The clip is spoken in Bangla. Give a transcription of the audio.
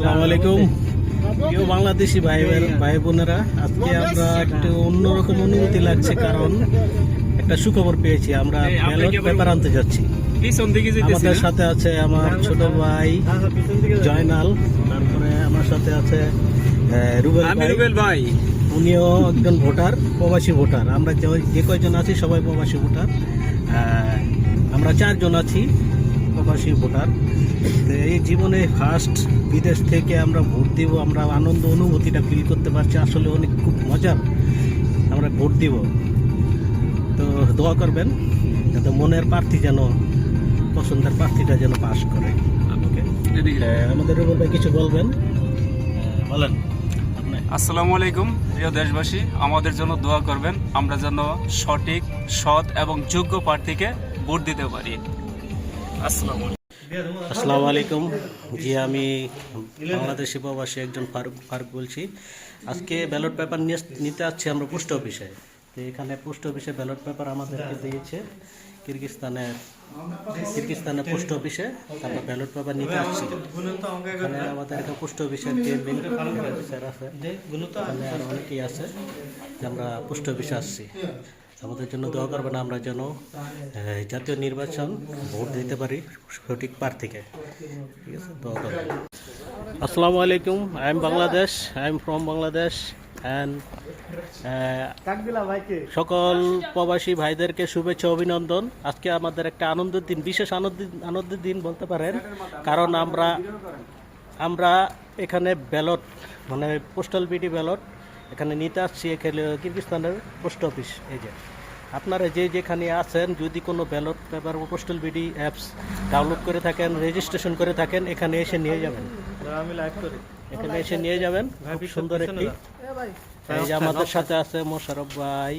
আসসালামু আলাইকুম প্রিয় বাংলাদেশি ভাই বোনেরা, আজকে আমরা একটু অন্যরকম অনুভূতি লাগছে, কারণ একটা সুখবর পেয়েছি। আমরা ব্যালট পেপার আনতে যাচ্ছি। আমাদের সাথে আছে আমার ছোট ভাই জয়নাল, তারপরে আমার সাথে আছে রুবেল ভাই, উনিও একজন ভোটার, প্রবাসী ভোটার। আমরা যে কয়জন আছি সবাই প্রবাসী ভোটার। আমরা 4 জন আছি প্রবাসী ভোটার। এই জীবনে ফার্স্ট বিদেশ থেকে আমরা ভোট দিব, আমরা আনন্দ অনুভূতিটা ফিল করতে পারছি, আসলে অনেক খুব মজার। আমরা ভোট দিব, তো দোয়া করবেন যাতে মনের প্রার্থী যেন, পছন্দের প্রার্থীটা যেন পাস করে। আমাদের রুবেল ভাই কিছু বলবেন, বলেন। আসসালামু আলাইকুম প্রিয় দেশবাসী, আমাদের জন্য দোয়া করবেন, আমরা যেন সঠিক, সৎ এবং যোগ্য প্রার্থীকে ভোট দিতে পারি। আসসালামু আলাইকুম। জি, আমি বাংলাদেশি প্রবাসী একজন ফারুক বলছি। আজকে ব্যালট পেপার নিতে আসছি আমরা পোস্ট অফিসে। তো এখানে পোস্ট অফিসে ব্যালট পেপার আমাদেরকে দিয়েছে কিরগিজস্তানের পোস্ট অফিসে। আমরা ব্যালট পেপার নিতে আসছি। এখানে আমাদের পোস্ট অফিসের যে মেন অফিসার আছে, এখানে আর অনেকেই আছে, যে আমরা পোস্ট অফিসে আসছি। আমাদের জন্য দোয়া করবেন, আমরা যেন জাতীয় নির্বাচন ভোট দিতে পারি সঠিক প্রার্থীকে। ঠিক আছে, দোয়া করবেন। আসসালামু আলাইকুম, I am Bangladesh, I am from Bangladesh and সকল প্রবাসী ভাইদেরকে শুভেচ্ছা, অভিনন্দন। আজকে আমাদের একটা আনন্দের দিন, বিশেষ আনন্দের দিন বলতে পারেন, কারণ আমরা এখানে ব্যালট, মানে পোস্টাল বিডি ব্যালট এখানে নিতে আসছি। এখানে কিরগিজস্তানের পোস্ট অফিস। এই যে আপনারা যেখানে আছেন, যদি কোনো ব্যালট পেপার ও পোস্টাল বিডি অ্যাপস ডাউনলোড করে থাকেন, রেজিস্ট্রেশন করে থাকেন, এখানে এসে নিয়ে যাবেন। এখানে এসে নিয়ে যাবেন। খুব সুন্দর একটি। এই যে আমাদের সাথে আছে মোশাররফ ভাই,